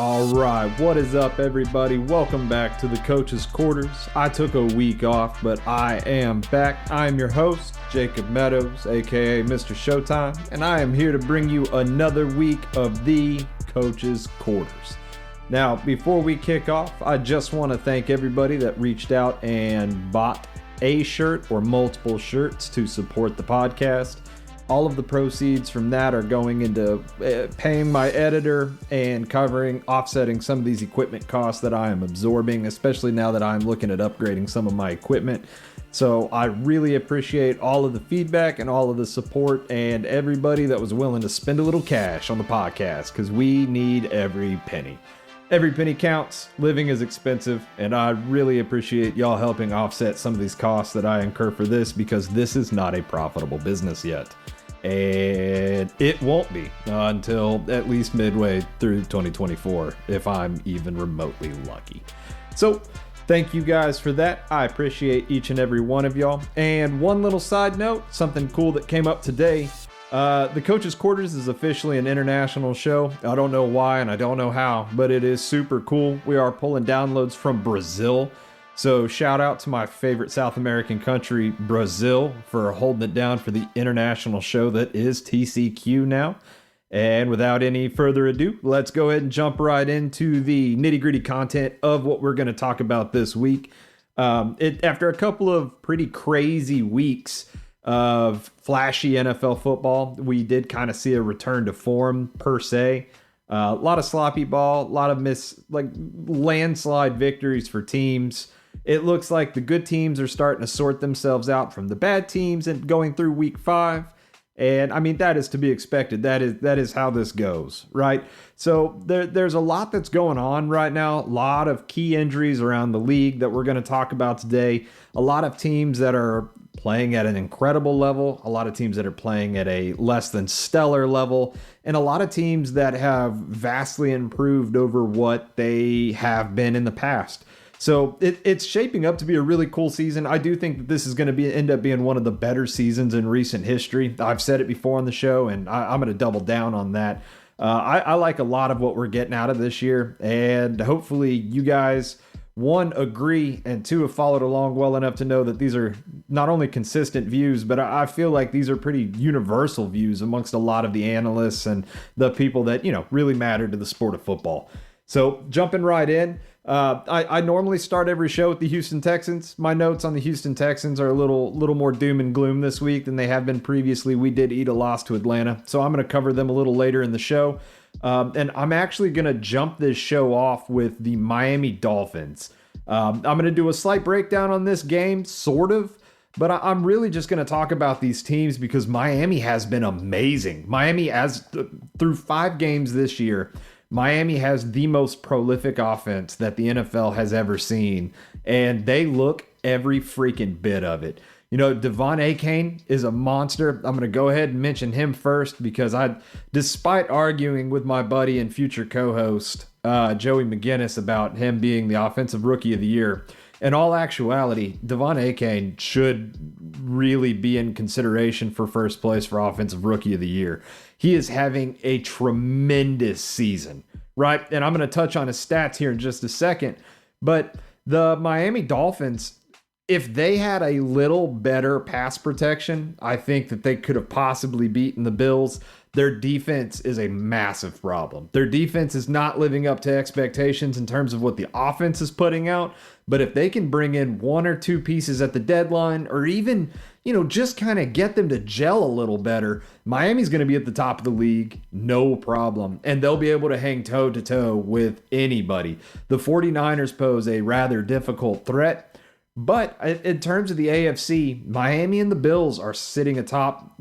All right, what is up, everybody? Welcome back to the Coach's Quarters. I took a week off, but I am back. I am your host, Jacob Meadows, aka Mr. Showtime, and I am here to bring you another week of the Coach's Quarters. Now, before we kick off, I just want to thank everybody that reached out and bought a shirt or multiple shirts to support the podcast. All of the proceeds from that are going into paying my editor and offsetting some of these equipment costs that I am absorbing, especially now that I'm looking at upgrading some of my equipment. So I really appreciate all of the feedback and all of the support and everybody that was willing to spend a little cash on the podcast, because we need every penny. Every penny counts. Living is expensive, and I really appreciate y'all helping offset some of these costs that I incur for this, because this is not a profitable business yet. And it won't be until at least midway through 2024, if I'm even remotely lucky. So thank you guys for that. I appreciate each and every one of y'all. And one little side note, something cool that came up today. The Coach's Quarters is officially an international show. I don't know why and I don't know how, but it is super cool. We are pulling downloads from Brazil. So shout out to my favorite South American country, Brazil, for holding it down for the international show that is TCQ now. And without any further ado, let's go ahead and jump right into the nitty-gritty content of what we're going to talk about this week. After a couple of pretty crazy weeks of flashy NFL football, we did kind of see a return to form per se. A lot of sloppy ball, a lot of landslide victories for teams. It looks like the good teams are starting to sort themselves out from the bad teams and going through week 5. And I mean, that is to be expected. That is how this goes, right? So there's a lot that's going on right now. A lot of key injuries around the league that we're going to talk about today. A lot of teams that are playing at an incredible level. A lot of teams that are playing at a less than stellar level. And a lot of teams that have vastly improved over what they have been in the past. So it's shaping up to be a really cool season. I do think that this is going to end up being one of the better seasons in recent history. I've said it before on the show, and I'm going to double down on that. I like a lot of what we're getting out of this year, and hopefully you guys, one, agree, and two, have followed along well enough to know that these are not only consistent views, but I feel like these are pretty universal views amongst a lot of the analysts and the people that, really matter to the sport of football. So jumping right in, I normally start every show with the Houston Texans. My notes on the Houston Texans are a little more doom and gloom this week than they have been previously. We did eat a loss to Atlanta, so I'm going to cover them a little later in the show. And I'm actually going to jump this show off with the Miami Dolphins. I'm going to do a slight breakdown on this game, sort of. But I'm really just going to talk about these teams because Miami has been amazing. Miami, through 5 games this year, Miami has the most prolific offense that the NFL has ever seen, and they look every freaking bit of it. Devon Achane is a monster. I'm going to go ahead and mention him first because despite arguing with my buddy and future co-host, Joey McGinnis, about him being the offensive rookie of the year, in all actuality, Devon Achane should really be in consideration for first place for offensive rookie of the year. He is having a tremendous season, right? And I'm going to touch on his stats here in just a second. But the Miami Dolphins, if they had a little better pass protection, I think that they could have possibly beaten the Bills. Their defense is a massive problem. Their defense is not living up to expectations in terms of what the offense is putting out. But if they can bring in 1 or 2 pieces at the deadline, or even, just kind of get them to gel a little better, Miami's going to be at the top of the league, no problem. And they'll be able to hang toe-to-toe with anybody. The 49ers pose a rather difficult threat. But in terms of the AFC, Miami and the Bills are sitting atop,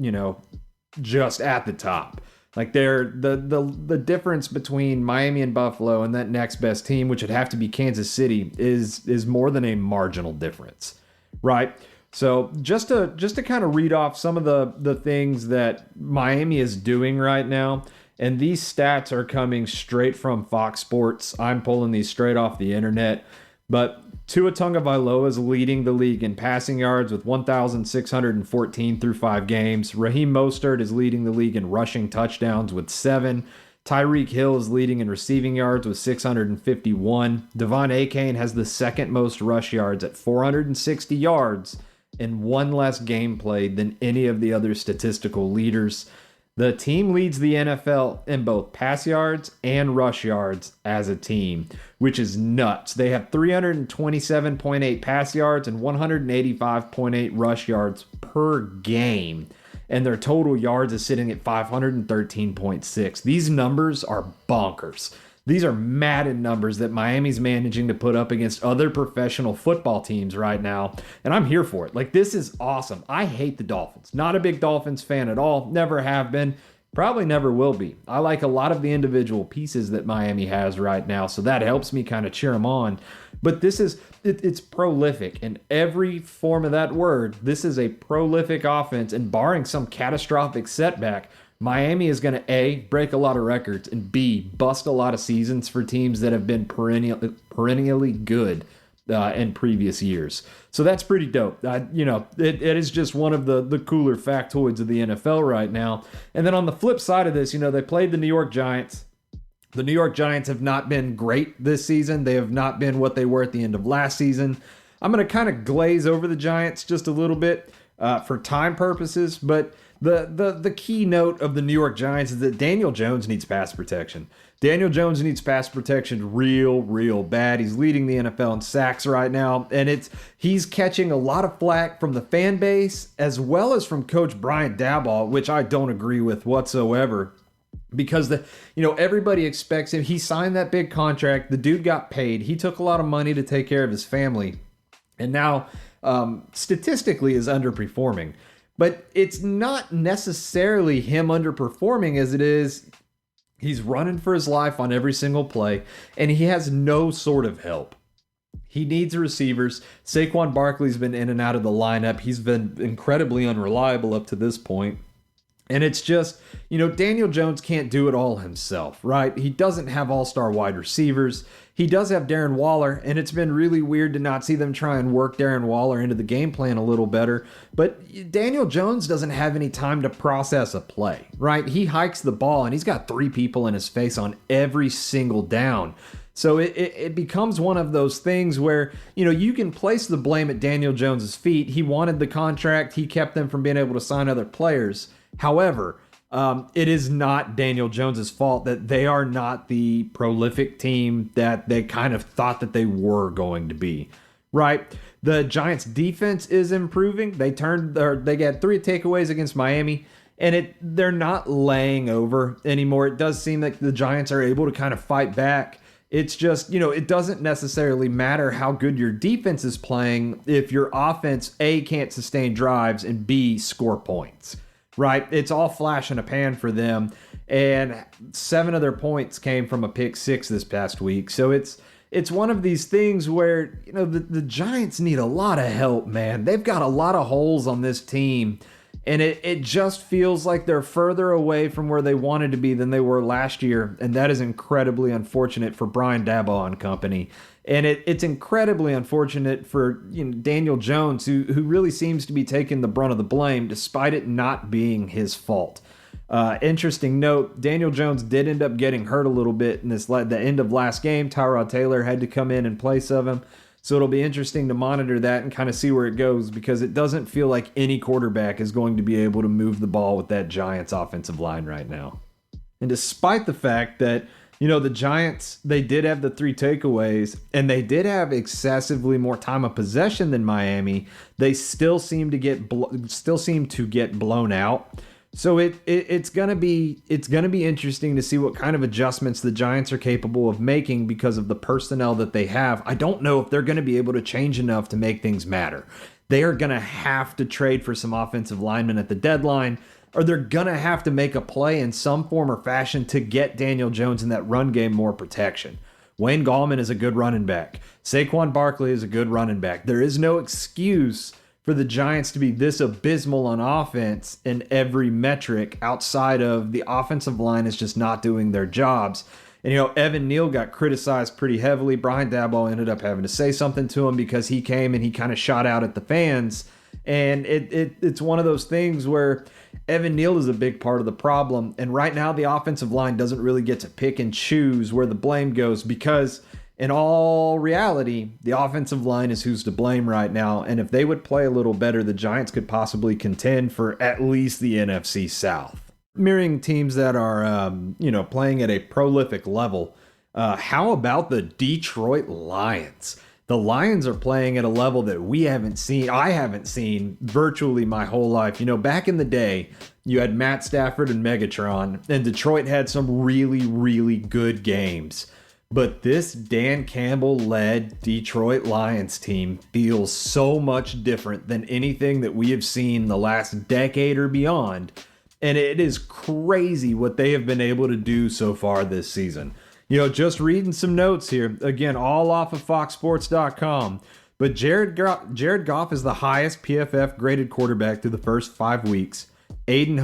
just at the top. Like the difference between Miami and Buffalo and that next best team, which would have to be Kansas City, is more than a marginal difference, right? So just to kind of read off some of the things that Miami is doing right now, and these stats are coming straight from Fox Sports. I'm pulling these straight off the internet, but Tua Tagovailoa is leading the league in passing yards with 1,614 through 5 games. Raheem Mostert is leading the league in rushing touchdowns with 7. Tyreek Hill is leading in receiving yards with 651. Devon Achane has the second most rush yards at 460 yards and one less game played than any of the other statistical leaders. The team leads the NFL in both pass yards and rush yards as a team, which is nuts. They have 327.8 pass yards and 185.8 rush yards per game. And their total yards is sitting at 513.6. These numbers are bonkers. These are Madden numbers that Miami's managing to put up against other professional football teams right now. And I'm here for it. Like, this is awesome. I hate the Dolphins. Not a big Dolphins fan at all. Never have been. Probably never will be. I like a lot of the individual pieces that Miami has right now, so that helps me kind of cheer them on. But this is, it's prolific in every form of that word. This is a prolific offense, and barring some catastrophic setback, Miami is going to A, break a lot of records, and B, bust a lot of seasons for teams that have been perennially good in previous years. So that's pretty dope. It is just one of the cooler factoids of the NFL right now. And then on the flip side of this, they played the New York Giants. The New York Giants have not been great this season. They have not been what they were at the end of last season. I'm going to kind of glaze over the Giants just a little bit for time purposes, but the key note of the New York Giants is that Daniel Jones needs pass protection. Daniel Jones needs pass protection real bad. He's leading the NFL in sacks right now, and he's catching a lot of flack from the fan base as well as from Coach Brian Daboll, which I don't agree with whatsoever. Because everybody expects him. He signed that big contract. The dude got paid. He took a lot of money to take care of his family, and now statistically is underperforming. But it's not necessarily him underperforming as it is he's running for his life on every single play, and he has no sort of help. He needs receivers. Saquon Barkley's been in and out of the lineup. He's been incredibly unreliable up to this point. And it's just, Daniel Jones can't do it all himself, right? He doesn't have all-star wide receivers. He does have Darren Waller, and it's been really weird to not see them try and work Darren Waller into the game plan a little better. But Daniel Jones doesn't have any time to process a play, right? He hikes the ball, and he's got 3 people in his face on every single down. So it becomes one of those things where, you can place the blame at Daniel Jones's feet. He wanted the contract. He kept them from being able to sign other players. However, it is not Daniel Jones's fault that they are not the prolific team that they kind of thought that they were going to be, right? The Giants' defense is improving. They got 3 takeaways against Miami, and they're not laying over anymore. It does seem like the Giants are able to kind of fight back. It's just, it doesn't necessarily matter how good your defense is playing if your offense, A, can't sustain drives, and B, score points. Right, it's all flash in a pan for them, and 7 of their points came from a pick 6 this past week. So it's one of these things where the Giants need a lot of help, man. They've got a lot of holes on this team, and it just feels like they're further away from where they wanted to be than they were last year, and that is incredibly unfortunate for Brian Daboll and company. And it's incredibly unfortunate for Daniel Jones, who really seems to be taking the brunt of the blame, despite it not being his fault. Interesting note, Daniel Jones did end up getting hurt a little bit in the end of last game. Tyrod Taylor had to come in place of him. So it'll be interesting to monitor that and kind of see where it goes, because it doesn't feel like any quarterback is going to be able to move the ball with that Giants offensive line right now. And despite the fact that the Giants, they did have the 3 takeaways, and they did have excessively more time of possession than Miami. They still seem to get blown out. So it's gonna be interesting to see what kind of adjustments the Giants are capable of making because of the personnel that they have. I don't know if they're going to be able to change enough to make things matter. They are going to have to trade for some offensive linemen at the deadline, or they're going to have to make a play in some form or fashion to get Daniel Jones in that run game more protection. Wayne Gallman is a good running back. Saquon Barkley is a good running back. There is no excuse for the Giants to be this abysmal on offense in every metric outside of the offensive line is just not doing their jobs. And, Evan Neal got criticized pretty heavily. Brian Daboll ended up having to say something to him because he came and he kind of shot out at the fans. And it's one of those things where Evan Neal is a big part of the problem. And right now, the offensive line doesn't really get to pick and choose where the blame goes because, in all reality, the offensive line is who's to blame right now. And if they would play a little better, the Giants could possibly contend for at least the NFC South. Mirroring teams that are, playing at a prolific level, how about the Detroit Lions? The Lions are playing at a level that I haven't seen virtually my whole life. Back in the day, you had Matt Stafford and Megatron, and Detroit had some really, really good games. But this Dan Campbell-led Detroit Lions team feels so much different than anything that we have seen the last decade or beyond. And it is crazy what they have been able to do so far this season. Just reading some notes here, again, all off of foxsports.com. But Jared Goff is the highest PFF graded quarterback through the first 5 weeks. Aiden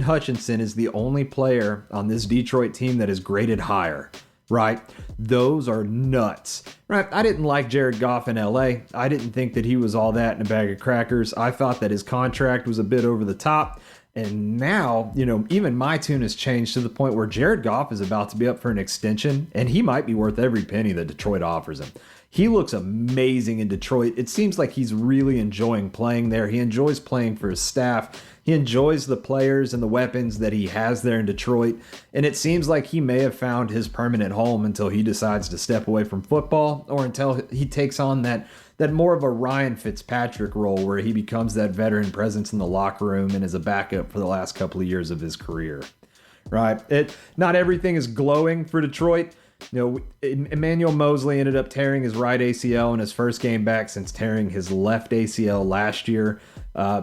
Hutchinson is the only player on this Detroit team that is graded higher. Right? Those are nuts. Right? I didn't like Jared Goff in LA. I didn't think that he was all that in a bag of crackers. I thought that his contract was a bit over the top. And now, even my tune has changed to the point where Jared Goff is about to be up for an extension, and he might be worth every penny that Detroit offers him. He looks amazing in Detroit. It seems like he's really enjoying playing there. He enjoys playing for his staff. He enjoys the players and the weapons that he has there in Detroit. And it seems like he may have found his permanent home until he decides to step away from football or until he takes on that more of a Ryan Fitzpatrick role where he becomes that veteran presence in the locker room and is a backup for the last couple of years of his career. Right? Not everything is glowing for Detroit. Emmanuel Mosley ended up tearing his right ACL in his first game back since tearing his left ACL last year.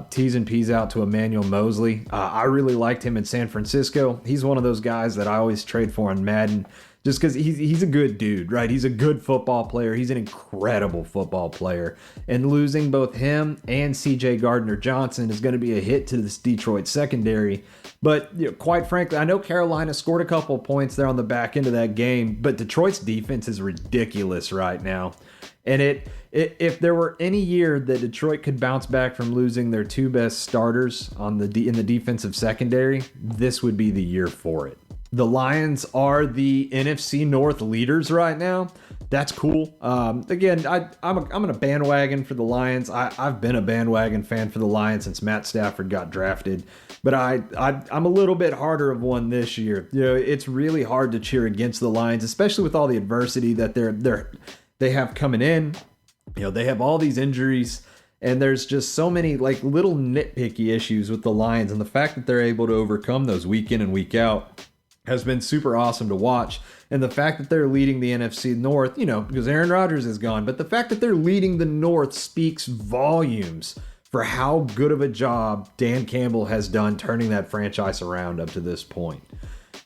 T's and P's out to Emmanuel Mosley. I really liked him in San Francisco. He's one of those guys that I always trade for on Madden just because he's a good dude, right? He's a good football player. He's an incredible football player. And losing both him and CJ Gardner-Johnson is going to be a hit to this Detroit secondary. But quite frankly, I know Carolina scored a couple of points there on the back end of that game, but Detroit's defense is ridiculous right now. And if there were any year that Detroit could bounce back from losing their two best starters in the defensive secondary, this would be the year for it. The Lions are the NFC North leaders right now. That's cool. Again, I'm in a bandwagon for the Lions. I've been a bandwagon fan for the Lions since Matt Stafford got drafted, but I'm a little bit harder of one this year. It's really hard to cheer against the Lions, especially with all the adversity that they have coming in. They have all these injuries, and there's just so many little nitpicky issues with the Lions, and the fact that they're able to overcome those week in and week out has been super awesome to watch. And the fact that they're leading the NFC North, because Aaron Rodgers is gone, but the fact that they're leading the North speaks volumes for how good of a job Dan Campbell has done turning that franchise around up to this point.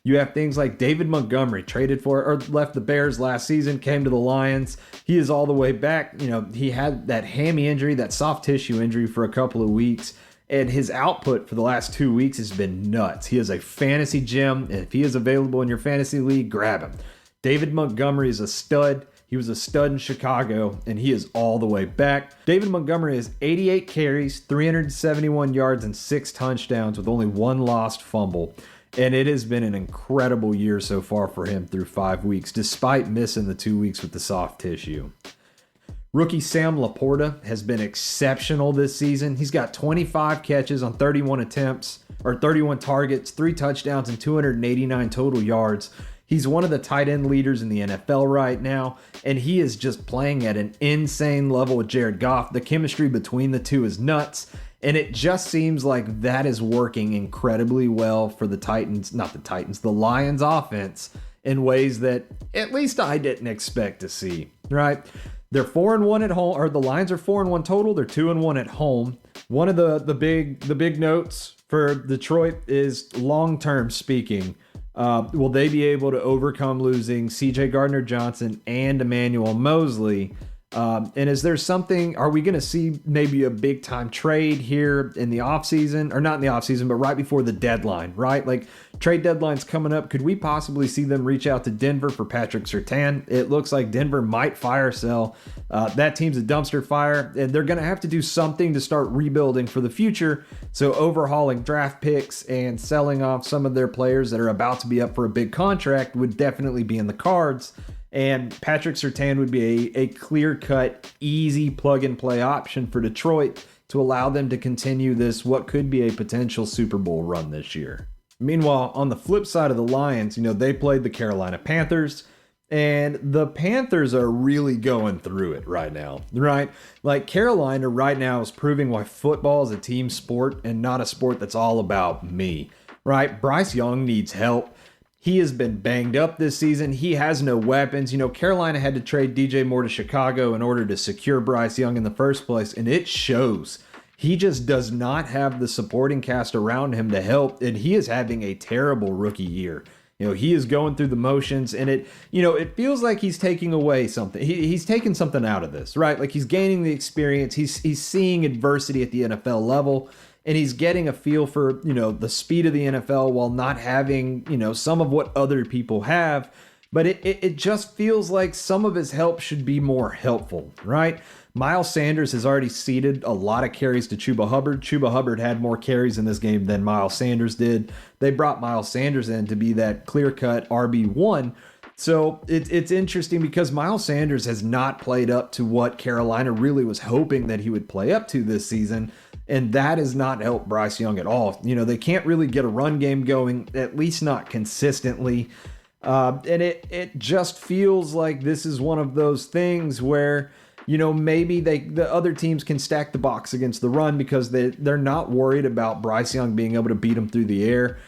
You have things like David Montgomery left the Bears last season, came to the Lions. He is all the way back. He had that hammy injury, that soft tissue injury for a couple of weeks. And his output for the last 2 weeks has been nuts. He is a fantasy gem, and if he is available in your fantasy league, grab him. David Montgomery is a stud. He was a stud in Chicago, and he is all the way back. David Montgomery has 88 carries, 371 yards, and 6 touchdowns with only 1 lost fumble. And it has been an incredible year so far for him through 5 weeks, despite missing the 2 weeks with the soft tissue. Rookie Sam Laporta has been exceptional this season. He's got 25 catches on 31 targets, 3 touchdowns, and 289 total yards. He's one of the tight end leaders in the NFL right now, and he is just playing at an insane level with Jared Goff. The chemistry between the two is nuts, and it just seems like that is working incredibly well for the Lions offense in ways that at least I didn't expect to see, right? They're 4-1 at home, or the Lions are 4-1 total. They're 2-1 at home. One of the big notes for Detroit is long-term speaking. Will they be able to overcome losing CJ Gardner-Johnson and Emmanuel Mosley And is there something, are we going to see maybe a big time trade here in the offseason, or not in the offseason, but right before the deadline, right? Like trade deadline's coming up. Could we possibly see them reach out to Denver for Patrick Surtain? It looks like Denver might fire sell. That team's a dumpster fire, and they're going to have to do something to start rebuilding for the future. So overhauling draft picks and selling off some of their players that are about to be up for a big contract would definitely be in the cards. And Patrick Surtain would be a clear-cut, easy plug-and-play option for Detroit to allow them to continue this, what could be a potential Super Bowl run this year. Meanwhile, on the flip side of the Lions, they played the Carolina Panthers, and the Panthers are really going through it right now, right? Like Carolina right now is proving why football is a team sport and not a sport that's all about me, right? Bryce Young needs help. He has been banged up this season. He has no weapons. Carolina had to trade DJ Moore to Chicago in order to secure Bryce Young in the first place, and it shows. He just does not have the supporting cast around him to help, and he is having a terrible rookie year. He is going through the motions, and it feels like he's taking away something. He's taking something out of this, right? Like he's gaining the experience. He's seeing adversity at the NFL level. And he's getting a feel for, the speed of the NFL while not having, some of what other people have. But it just feels like some of his help should be more helpful, right? Miles Sanders has already ceded a lot of carries to Chuba Hubbard. Chuba Hubbard had more carries in this game than Miles Sanders did. They brought Miles Sanders in to be that clear-cut RB1. So it's interesting because Miles Sanders has not played up to what Carolina really was hoping that he would play up to this season. And that has not helped Bryce Young at all. They can't really get a run game going, at least not consistently. And it just feels like this is one of those things where, maybe the other teams can stack the box against the run because they're not worried about Bryce Young being able to beat them through the air.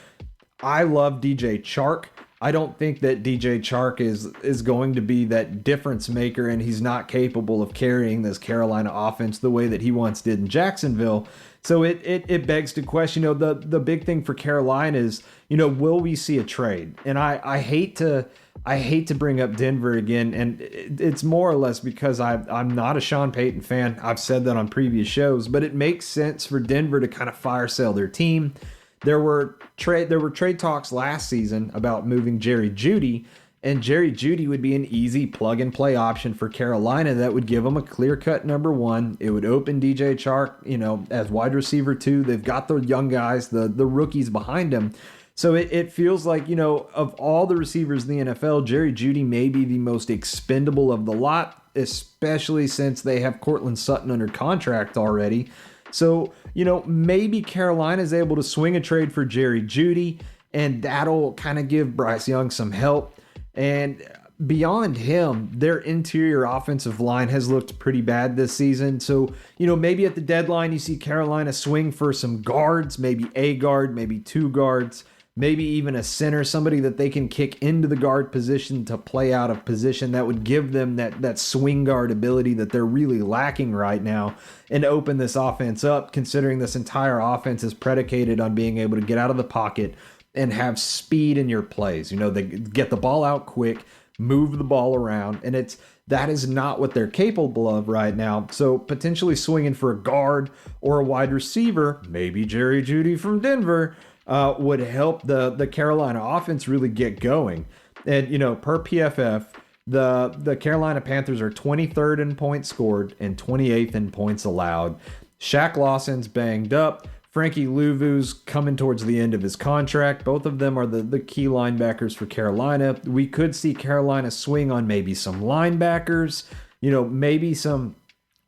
I love DJ Chark. I don't think that DJ Chark is going to be that difference maker, and he's not capable of carrying this Carolina offense the way that he once did in Jacksonville. So it begs to question, the big thing for Carolina is, will we see a trade? And I hate to bring up Denver again, and it's more or less because I'm not a Sean Payton fan. I've said that on previous shows, but it makes sense for Denver to kind of fire sell their team. There were trade talks last season about moving Jerry Jeudy, and Jerry Jeudy would be an easy plug-and-play option for Carolina that would give them a clear-cut number one. It would open DJ Chark, as wide receiver 2. They've got the young guys, the rookies behind him. So it feels like, of all the receivers in the NFL, Jerry Jeudy may be the most expendable of the lot, especially since they have Cortland Sutton under contract already. So, maybe Carolina is able to swing a trade for Jerry Jeudy, and that'll kind of give Bryce Young some help. And beyond him, their interior offensive line has looked pretty bad this season. So, maybe at the deadline, you see Carolina swing for some guards, maybe a guard, maybe 2 guards, maybe even a center, somebody that they can kick into the guard position to play out of position that would give them that swing guard ability that they're really lacking right now, and open this offense up, considering this entire offense is predicated on being able to get out of the pocket and have speed in your plays. They get the ball out quick, move the ball around, and that is not what they're capable of right now. So potentially swinging for a guard or a wide receiver, maybe Jerry Jeudy from Denver, would help the Carolina offense really get going. And, per PFF, the Carolina Panthers are 23rd in points scored and 28th in points allowed. Shaq Lawson's banged up. Frankie Louvu's coming towards the end of his contract. Both of them are the key linebackers for Carolina. We could see Carolina swing on maybe some linebackers, maybe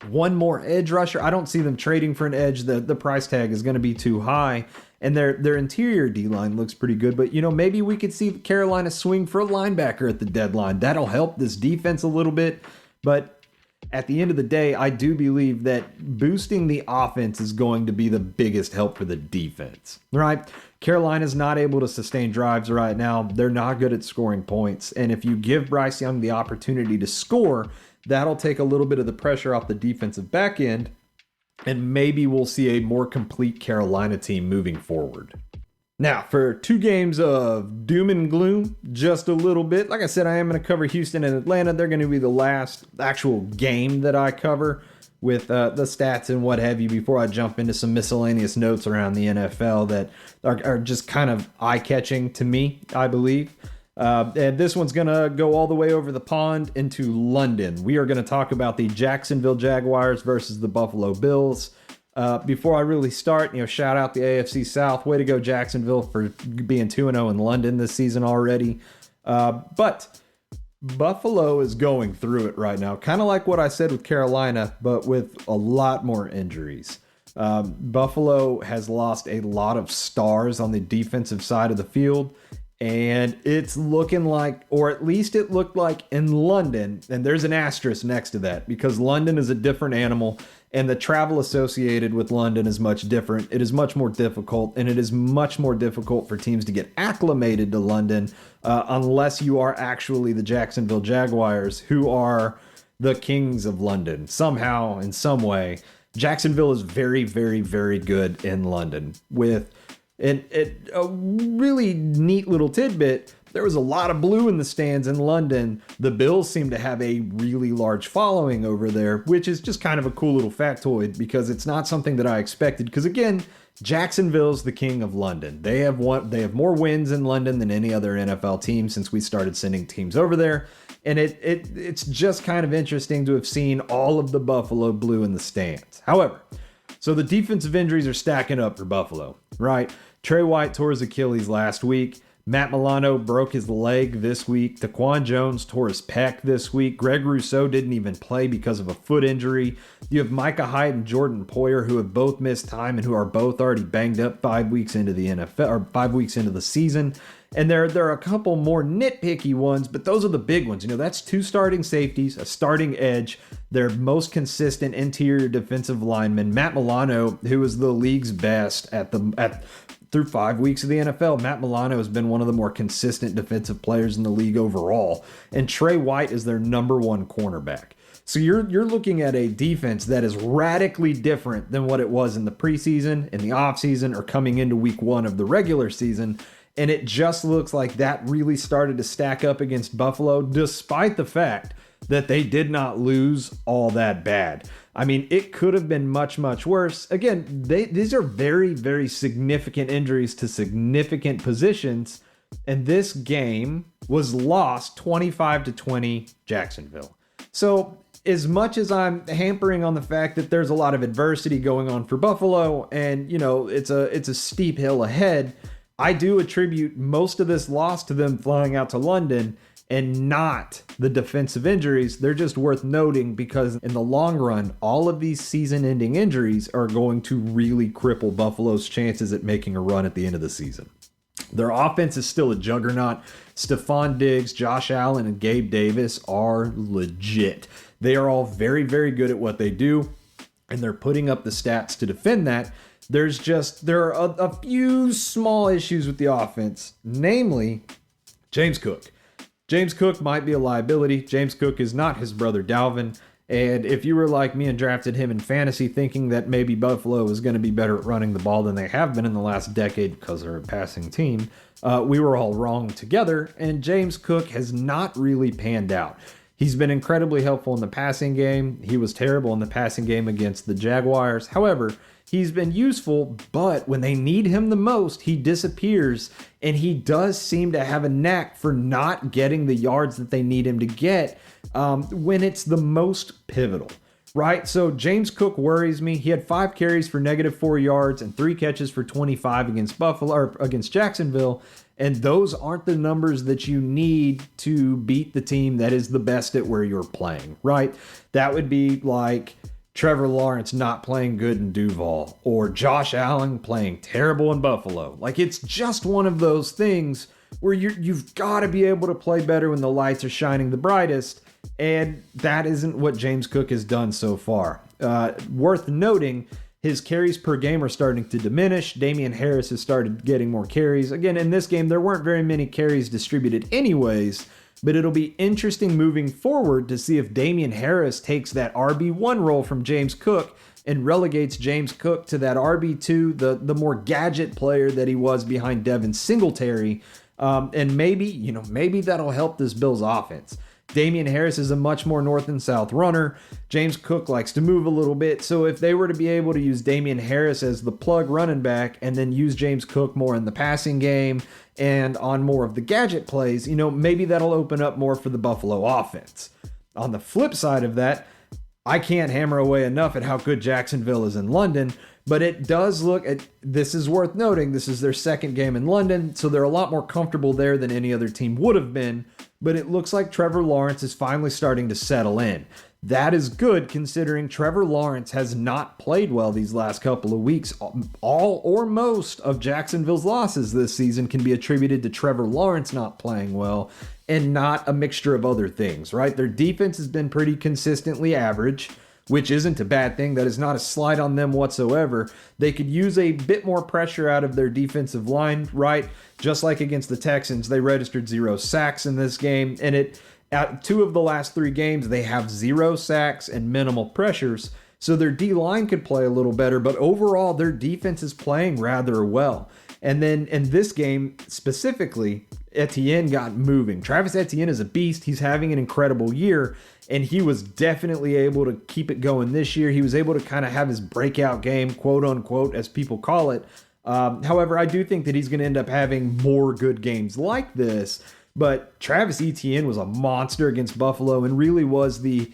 one more edge rusher. I don't see them trading for an edge. The price tag is going to be too high. And their interior D-line looks pretty good. But, maybe we could see Carolina swing for a linebacker at the deadline. That'll help this defense a little bit. But at the end of the day, I do believe that boosting the offense is going to be the biggest help for the defense, right? Carolina's not able to sustain drives right now. They're not good at scoring points. And if you give Bryce Young the opportunity to score, that'll take a little bit of the pressure off the defensive back end. And maybe we'll see a more complete Carolina team moving forward. Now, for 2 games of doom and gloom, just a little bit. Like I said, I am going to cover Houston and Atlanta. They're going to be the last actual game that I cover with the stats and what have you before I jump into some miscellaneous notes around the NFL that are just kind of eye-catching to me, I believe. And this one's going to go all the way over the pond into London. We are going to talk about the Jacksonville Jaguars versus the Buffalo Bills. Before I really start, shout out the AFC South. Way to go, Jacksonville, for being 2-0 in London this season already. But Buffalo is going through it right now. Kind of like what I said with Carolina, but with a lot more injuries. Buffalo has lost a lot of stars on the defensive side of the field. And it's looking like, or at least it looked like in London, and there's an asterisk next to that because London is a different animal and the travel associated with London is much different. It is much more difficult, and it is much more difficult for teams to get acclimated to London unless you are actually the Jacksonville Jaguars, who are the kings of London. Somehow, in some way, Jacksonville is very, very, very good in London with... And a really neat little tidbit, there was a lot of blue in the stands in London. The Bills seem to have a really large following over there, which is just kind of a cool little factoid because it's not something that I expected. Because again, Jacksonville's the king of London. They have more wins in London than any other NFL team since we started sending teams over there. And it's just kind of interesting to have seen all of the Buffalo blue in the stands. However, so the defensive injuries are stacking up for Buffalo, right? Trey White tore his Achilles last week. Matt Milano broke his leg this week. Taquan Jones tore his pec this week. Greg Rousseau didn't even play because of a foot injury. You have Micah Hyde and Jordan Poyer, who have both missed time and who are both already banged up 5 weeks into the NFL, or 5 weeks into the season. And there are a couple more nitpicky ones, but those are the big ones. That's 2 starting safeties, a starting edge, their most consistent interior defensive lineman, Matt Milano, who is the league's best through 5 weeks of the NFL. Matt Milano has been one of the more consistent defensive players in the league overall, and Trey White is their number 1 cornerback. So you're looking at a defense that is radically different than what it was in the preseason, in the offseason, or coming into week 1 of the regular season. And it just looks like that really started to stack up against Buffalo, despite the fact that they did not lose all that bad. I mean, it could have been much, much worse. Again, these are very, very significant injuries to significant positions. And this game was lost 25-20 Jacksonville. So as much as I'm hampering on the fact that there's a lot of adversity going on for Buffalo and, it's a steep hill ahead, I do attribute most of this loss to them flying out to London and not the defensive injuries. They're just worth noting because in the long run, all of these season-ending injuries are going to really cripple Buffalo's chances at making a run at the end of the season. Their offense is still a juggernaut. Stephon Diggs, Josh Allen, and Gabe Davis are legit. They are all very, very good at what they do, and they're putting up the stats to defend that. There are a few small issues with the offense, namely James Cook. James Cook might be a liability. James Cook is not his brother Dalvin. And if you were like me and drafted him in fantasy thinking that maybe Buffalo was going to be better at running the ball than they have been in the last decade because they're a passing team, we were all wrong together. And James Cook has not really panned out. He's been incredibly helpful in the passing game. He was terrible in the passing game against the Jaguars. However, he's been useful, but when they need him the most, he disappears, and he does seem to have a knack for not getting the yards that they need him to get when it's the most pivotal, right? So James Cook worries me. He had 5 carries for -4 yards and 3 catches for 25 against Jacksonville, and those aren't the numbers that you need to beat the team that is the best at where you're playing, right? That would be like Trevor Lawrence not playing good in Duval, or Josh Allen playing terrible in Buffalo. Like, it's just one of those things where you've got to be able to play better when the lights are shining the brightest, and that isn't what James Cook has done so far. Worth noting, his carries per game are starting to diminish. Damian Harris has started getting more carries. Again, in this game, there weren't very many carries distributed anyways, but it'll be interesting moving forward to see if Damian Harris takes that RB1 role from James Cook and relegates James Cook to that RB2, the more gadget player that he was behind Devin Singletary. And maybe that'll help this Bills offense. Damian Harris is a much more north and south runner. James Cook likes to move a little bit. So if they were to be able to use Damian Harris as the plug running back and then use James Cook more in the passing game and on more of the gadget plays, maybe that'll open up more for the Buffalo offense. On the flip side of that, I can't hammer away enough at how good Jacksonville is in London, but it does look at, this is worth noting, this is their second game in London, so they're a lot more comfortable there than any other team would have been, but it looks like Trevor Lawrence is finally starting to settle in. That is good considering Trevor Lawrence has not played well these last couple of weeks. All or most of Jacksonville's losses this season can be attributed to Trevor Lawrence not playing well and not a mixture of other things, right? Their defense has been pretty consistently average, which isn't a bad thing. That is not a slight on them whatsoever. They could use a bit more pressure out of their defensive line, right? Just like against the Texans, they registered 0 sacks in this game, and at 2 of the last 3 games, they have 0 sacks and minimal pressures. So their D-line could play a little better, but overall, their defense is playing rather well. And then in this game specifically, Etienne got moving. Travis Etienne is a beast. He's having an incredible year, and he was definitely able to keep it going this year. He was able to kind of have his breakout game, quote unquote, as people call it. However, I do think that he's going to end up having more good games like this. But Travis Etienne was a monster against Buffalo and really was the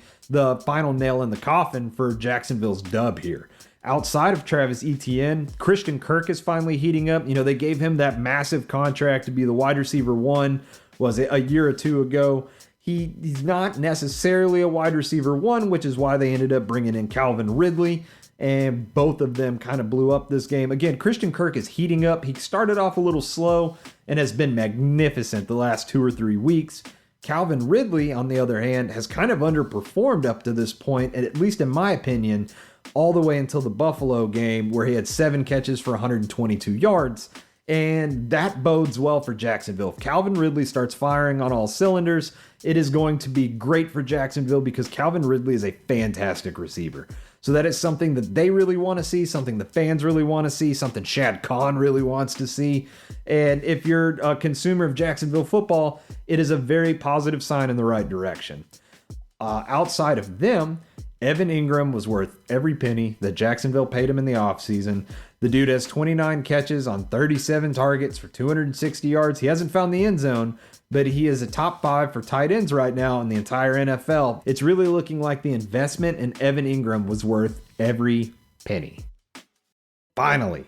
final nail in the coffin for Jacksonville's dub here. Outside of Travis Etienne, Christian Kirk is finally heating up. They gave him that massive contract to be the wide receiver 1, was it a year or 2 ago. He's not necessarily a wide receiver 1, which is why they ended up bringing in Calvin Ridley, and both of them kind of blew up this game. Again, Christian Kirk is heating up. He started off a little slow and has been magnificent the last 2 or 3 weeks. Calvin Ridley, on the other hand, has kind of underperformed up to this point, and at least in my opinion, all the way until the Buffalo game where he had 7 catches for 122 yards. And that bodes well for Jacksonville. If Calvin Ridley starts firing on all cylinders, it is going to be great for Jacksonville because Calvin Ridley is a fantastic receiver. So that is something that they really want to see, something the fans really want to see, something Shad Khan really wants to see. And if you're a consumer of Jacksonville football, it is a very positive sign in the right direction. Outside of them, Evan Ingram was worth every penny that Jacksonville paid him in the offseason. The dude has 29 catches on 37 targets for 260 yards. He hasn't found the end zone, but he is a top 5 for tight ends right now in the entire NFL. It's really looking like the investment in Evan Ingram was worth every penny. Finally,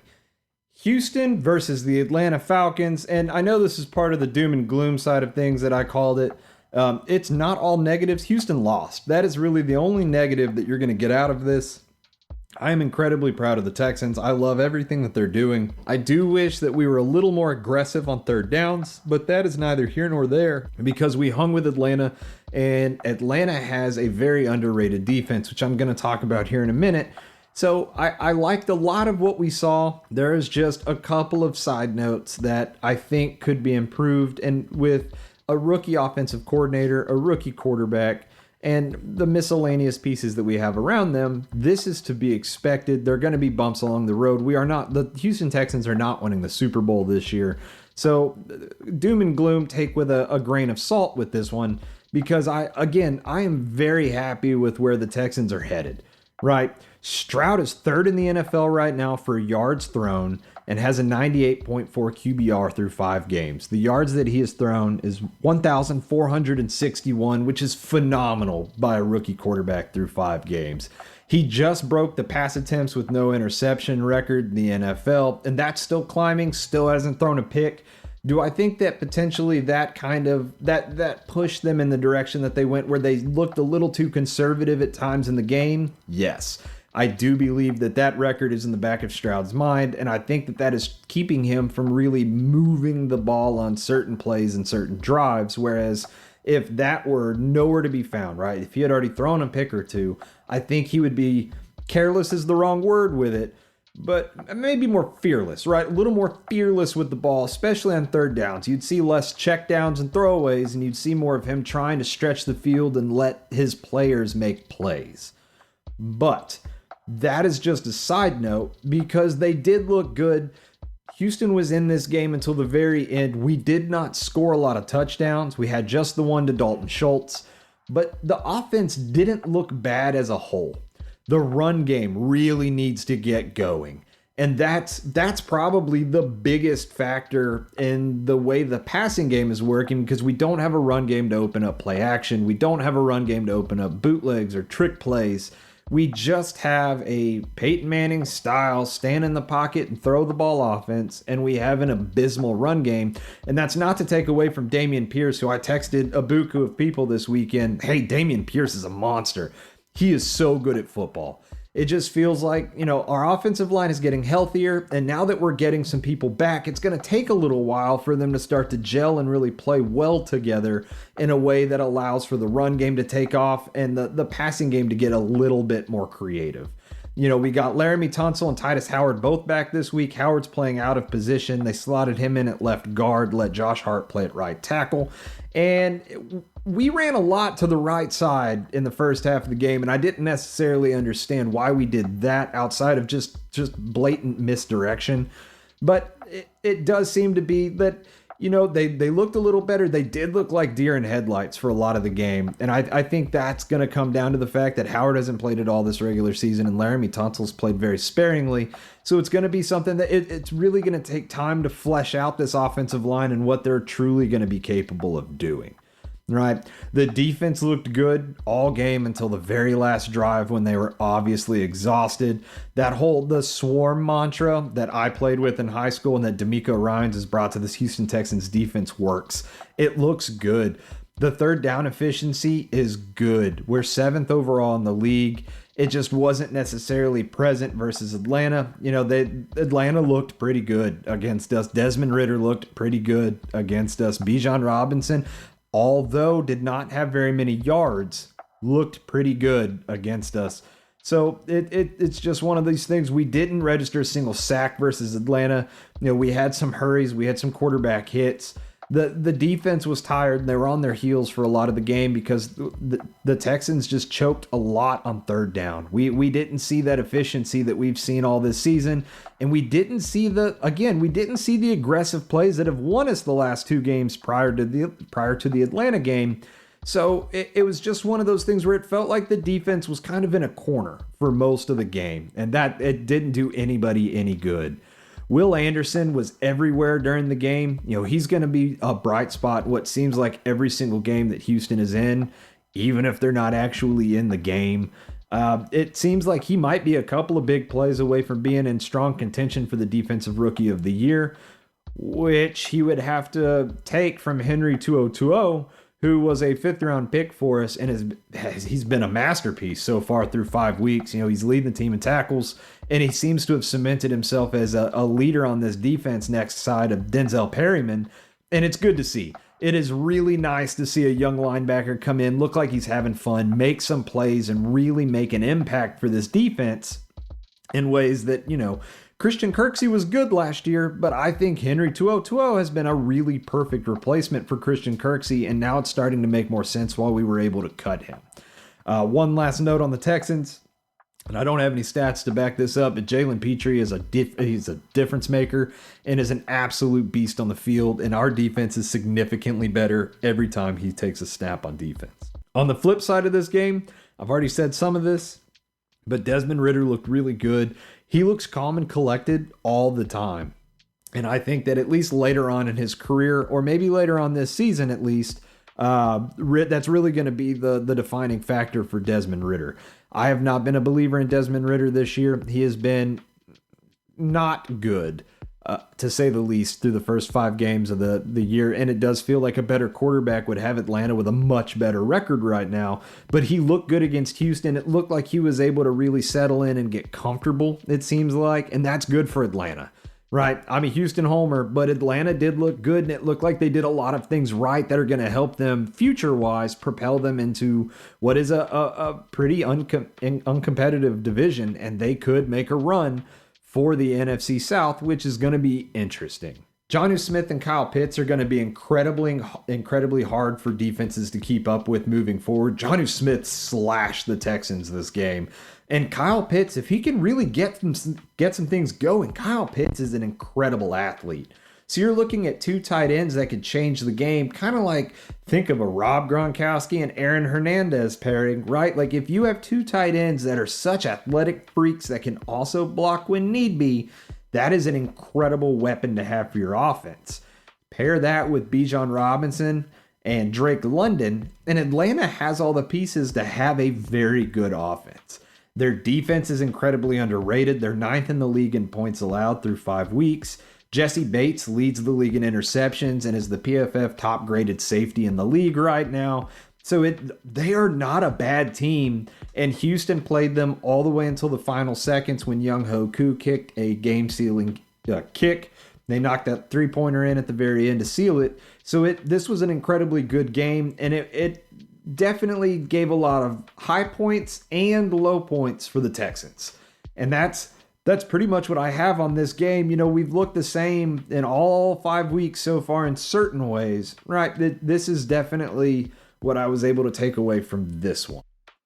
Houston versus the Atlanta Falcons. And I know this is part of the doom and gloom side of things that I called it. It's not all negatives. Houston lost. That is really the only negative that you're going to get out of this. I am incredibly proud of the Texans. I love everything that they're doing. I do wish that we were a little more aggressive on third downs, but that is neither here nor there because we hung with Atlanta, and Atlanta has a very underrated defense, which I'm going to talk about here in a minute. So I liked a lot of what we saw. There is just a couple of side notes that I think could be improved, and with a rookie offensive coordinator, a rookie quarterback, and the miscellaneous pieces that we have around them, this is to be expected. There are going to be bumps along the road. The Houston Texans are not winning the Super Bowl this year. So doom and gloom, take with a grain of salt with this one, because I am very happy with where the Texans are headed, right? Stroud is 3rd in the NFL right now for yards thrown and has a 98.4 QBR through 5 games. The yards that he has thrown is 1,461, which is phenomenal by a rookie quarterback through 5 games. He just broke the pass attempts with no interception record in the NFL, and that's still climbing, still hasn't thrown a pick. Do I think that potentially that pushed them in the direction that they went, where they looked a little too conservative at times in the game? Yes. I do believe that record is in the back of Stroud's mind, and I think that is keeping him from really moving the ball on certain plays and certain drives, whereas if that were nowhere to be found, right, if he had already thrown a pick or two, I think he would be, careless is the wrong word with it, but maybe more fearless, right? A little more fearless with the ball, especially on third downs. You'd see less checkdowns and throwaways, and you'd see more of him trying to stretch the field and let his players make plays. But That is just a side note because they did look good. Houston was in this game until the very end. We did not score a lot of touchdowns. We had just the one to Dalton Schultz, but the offense didn't look bad as a whole. The run game really needs to get going. And that's probably the biggest factor in the way the passing game is working, because we don't have a run game to open up play action. We don't have a run game to open up bootlegs or trick plays. We just have a Peyton Manning style stand in the pocket and throw the ball offense, and we have an abysmal run game. And that's not to take away from Dameon Pierce, who I texted a buku of people this weekend. Hey, Dameon Pierce is a monster. He is so good at football. It just feels like, our offensive line is getting healthier, and now that we're getting some people back, it's going to take a little while for them to start to gel and really play well together in a way that allows for the run game to take off and the passing game to get a little bit more creative. We got Laramie Tunsil and Titus Howard both back this week. Howard's playing out of position. They slotted him in at left guard, let Josh Hart play at right tackle. And we ran a lot to the right side in the first half of the game, and I didn't necessarily understand why we did that outside of just blatant misdirection. But it does seem to be that, they looked a little better. They did look like deer in headlights for a lot of the game. And I think that's going to come down to the fact that Howard hasn't played at all this regular season, and Laramie Tunsil's played very sparingly. So it's going to be something that it's really going to take time to flesh out this offensive line and what they're truly going to be capable of doing. Right. The defense looked good all game until the very last drive when they were obviously exhausted. The swarm mantra that I played with in high school and that D'Amico Ryans has brought to this Houston Texans defense works. It looks good. The third down efficiency is good. We're 7th overall in the league. It just wasn't necessarily present versus Atlanta. Atlanta looked pretty good against us. Desmond Ridder looked pretty good against us. Bijan Robinson, although did not have very many yards, looked pretty good against us. So it's just one of these things. We didn't register a single sack versus Atlanta. We had some hurries. We had some quarterback hits. The defense was tired, and they were on their heels for a lot of the game because the Texans just choked a lot on third down. We didn't see that efficiency that we've seen all this season, and we didn't see the aggressive plays that have won us the last two games prior to the Atlanta game. So it was just one of those things where it felt like the defense was kind of in a corner for most of the game, and that it didn't do anybody any good. Will Anderson was everywhere during the game. He's going to be a bright spot what seems like every single game that Houston is in, even if they're not actually in the game. It seems like he might be a couple of big plays away from being in strong contention for the Defensive Rookie of the Year, which he would have to take from Henry 2020, who was a 5th-round pick for us, and he's been a masterpiece so far through 5 weeks. He's leading the team in tackles, and he seems to have cemented himself as a leader on this defense next side of Denzel Perryman, and it's good to see. It is really nice to see a young linebacker come in, look like he's having fun, make some plays, and really make an impact for this defense in ways that, Christian Kirksey was good last year, but I think Henry 2020 has been a really perfect replacement for Christian Kirksey, and now it's starting to make more sense while we were able to cut him. One last note on the Texans, and I don't have any stats to back this up, but Jalen Petrie is he's a difference maker and is an absolute beast on the field, and our defense is significantly better every time he takes a snap on defense. On the flip side of this game, I've already said some of this, but Desmond Ridder looked really good. He looks calm and collected all the time. And I think that at least later on in his career, or maybe later on this season at least, that's really going to be the defining factor for Desmond Ridder. I have not been a believer in Desmond Ridder this year. He has been not good, to say the least, through the first 5 games of the year. And it does feel like a better quarterback would have Atlanta with a much better record right now. But he looked good against Houston. It looked like he was able to really settle in and get comfortable, it seems like. And that's good for Atlanta, right? I'm a Houston homer, but Atlanta did look good. And it looked like they did a lot of things right that are going to help them future-wise propel them into what is a pretty uncompetitive division. And they could make a run for the NFC South, which is going to be interesting. Jonnu Smith and Kyle Pitts are going to be incredibly hard for defenses to keep up with moving forward. Jonnu Smith slashed the Texans this game, And Kyle Pitts, if he can really get some things going, Kyle Pitts is an incredible athlete. So you're looking at two tight ends that could change the game, kind of like think of a Rob Gronkowski and Aaron Hernandez pairing, right? Like if you have two tight ends that are such athletic freaks that can also block when need be, that is an incredible weapon to have for your offense. Pair that with Bijan Robinson and Drake London, and Atlanta has all the pieces to have a very good offense. Their defense is incredibly underrated. They're 9th in the league in points allowed through 5 weeks. Jesse Bates leads the league in interceptions and is the PFF top graded safety in the league right now. So they are not a bad team, and Houston played them all the way until the final seconds when Young Ho Koo kicked a game-sealing kick. They knocked that three-pointer in at the very end to seal it. So this was an incredibly good game, and it definitely gave a lot of high points and low points for the Texans. And that's pretty much what I have on this game. You know, we've looked the same in all 5 weeks so far in certain ways, right? This is definitely what I was able to take away from this one.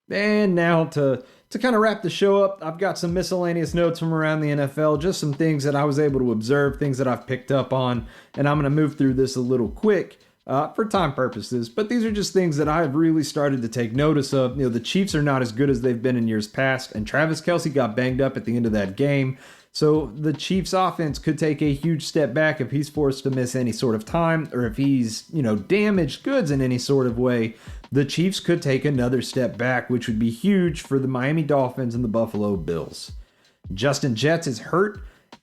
And now to kind of wrap the show up, I've got some miscellaneous notes from around the NFL, just some things that I was able to observe, things that I've picked up on, and I'm going to move through this a little quick for time purposes. But these are just things that I've really started to take notice of. You know, the Chiefs are not as good as they've been in years past, and Travis Kelce got banged up at the end of that game. So the Chiefs offense could take a huge step back if he's forced to miss any sort of time, or if he's, damaged goods in any sort of way. The Chiefs could take another step back, which would be huge for the Miami Dolphins and the Buffalo Bills. Justin Jets is hurt.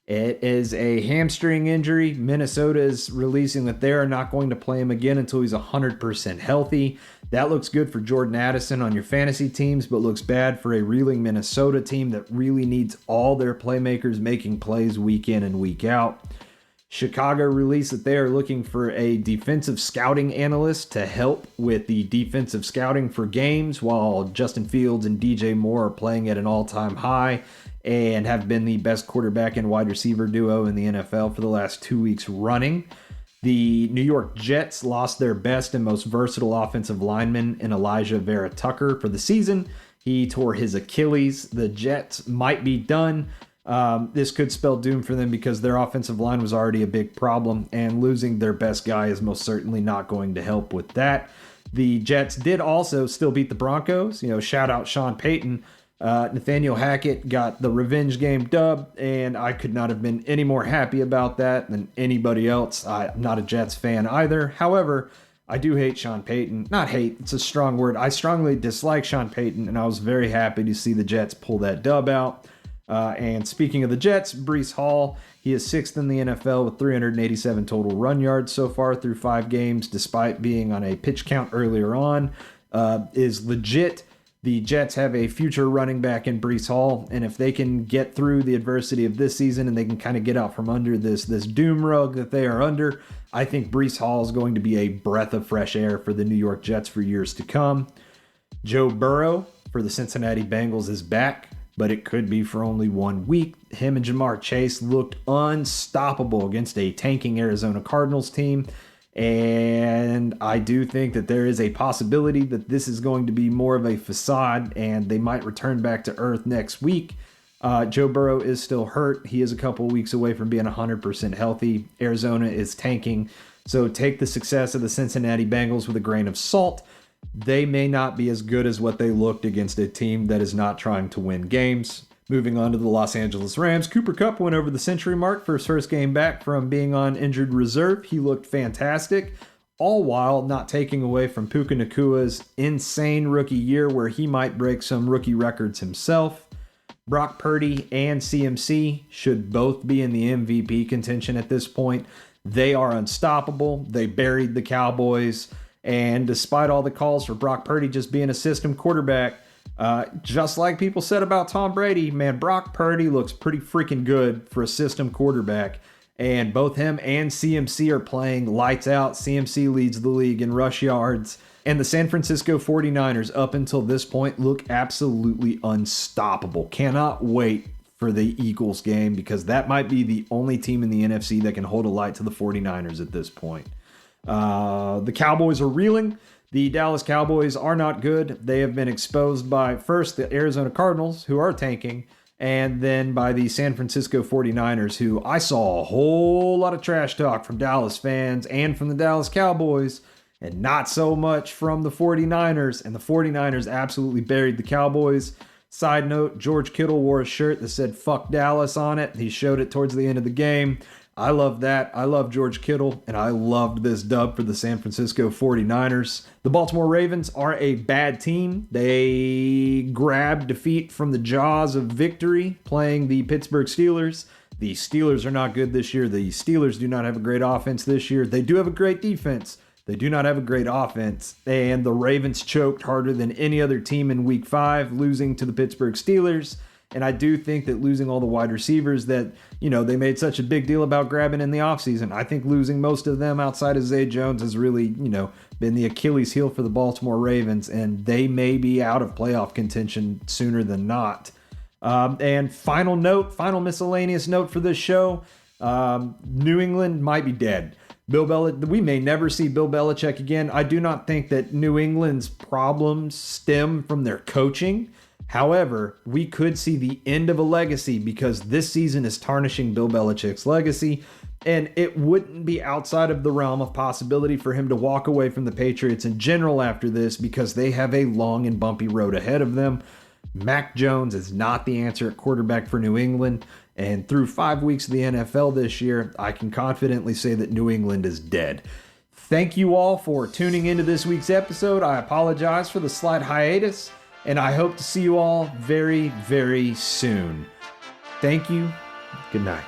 It is a hamstring injury. Minnesota is releasing that they are not going to play him again until he's 100% healthy. That looks good for Jordan Addison on your fantasy teams, but looks bad for a reeling Minnesota team that really needs all their playmakers making plays week in and week out. Chicago released that they are looking for a defensive scouting analyst to help with the defensive scouting for games, while Justin Fields and DJ Moore are playing at an all-time high and have been the best quarterback and wide receiver duo in the NFL for the last 2 weeks running. The New York Jets lost their best and most versatile offensive lineman in Elijah Vera Tucker for the season. He tore his Achilles. The Jets might be done. This could spell doom for them because their offensive line was already a big problem, and losing their best guy is most certainly not going to help with that. The Jets did also still beat the Broncos. Shout out Sean Payton. Nathaniel Hackett got the revenge game dub, and I could not have been any more happy about that than anybody else. I'm not a Jets fan either. However, I do hate Sean Payton. Not hate, it's a strong word. I strongly dislike Sean Payton, and I was very happy to see the Jets pull that dub out. And speaking of the Jets, Breece Hall, he is 6th in the NFL with 387 total run yards so far through 5 games, despite being on a pitch count earlier on, is legit. The Jets have a future running back in Breece Hall, and if they can get through the adversity of this season and they can kind of get out from under this doom rug that they are under, I think Breece Hall is going to be a breath of fresh air for the New York Jets for years to come. Joe Burrow for the Cincinnati Bengals is back, but it could be for only 1 week. Him and Jamar Chase looked unstoppable against a tanking Arizona Cardinals team. And I do think that there is a possibility that this is going to be more of a facade and they might return back to earth next week. Joe Burrow is still hurt. He is a couple weeks away from being 100% healthy. Arizona is tanking. So take the success of the Cincinnati Bengals with a grain of salt. They may not be as good as what they looked against a team that is not trying to win games. Moving on to the Los Angeles Rams, Cooper Kupp went over the century mark for his first game back from being on injured reserve. He looked fantastic, all while not taking away from Puka Nakua's insane rookie year where he might break some rookie records himself. Brock Purdy and CMC should both be in the MVP contention at this point. They are unstoppable. They buried the Cowboys. And despite all the calls for Brock Purdy just being a system quarterback, just like people said about Tom Brady, man, Brock Purdy looks pretty freaking good for a system quarterback. And both him and CMC are playing lights out. CMC leads the league in rush yards. And the San Francisco 49ers, up until this point, look absolutely unstoppable. Cannot wait for the Eagles game because that might be the only team in the NFC that can hold a light to the 49ers at this point. The Cowboys are reeling. The Dallas Cowboys are not good. They have been exposed by, first, the Arizona Cardinals, who are tanking, and then by the San Francisco 49ers, who I saw a whole lot of trash talk from Dallas fans and from the Dallas Cowboys, and not so much from the 49ers, and the 49ers absolutely buried the Cowboys. Side note, George Kittle wore a shirt that said "fuck Dallas" on it. He showed it towards the end of the game. I love that. I love George Kittle, and I loved this dub for the San Francisco 49ers. The Baltimore Ravens are a bad team. They grabbed defeat from the jaws of victory playing the Pittsburgh Steelers. The Steelers are not good this year. The Steelers do not have a great offense this year. They do have a great defense. They do not have a great offense. And the Ravens choked harder than any other team in Week 5, losing to the Pittsburgh Steelers. And I do think that losing all the wide receivers that, they made such a big deal about grabbing in the offseason, I think losing most of them outside of Zay Jones has really, been the Achilles heel for the Baltimore Ravens, and they may be out of playoff contention sooner than not. And final miscellaneous note for this show, New England might be dead. We may never see Bill Belichick again. I do not think that New England's problems stem from their coaching. However, we could see the end of a legacy because this season is tarnishing Bill Belichick's legacy, and it wouldn't be outside of the realm of possibility for him to walk away from the Patriots in general after this because they have a long and bumpy road ahead of them. Mac Jones is not the answer at quarterback for New England, and through 5 weeks of the NFL this year, I can confidently say that New England is dead. Thank you all for tuning into this week's episode. I apologize for the slight hiatus, and I hope to see you all very, very soon. Thank you. Good night.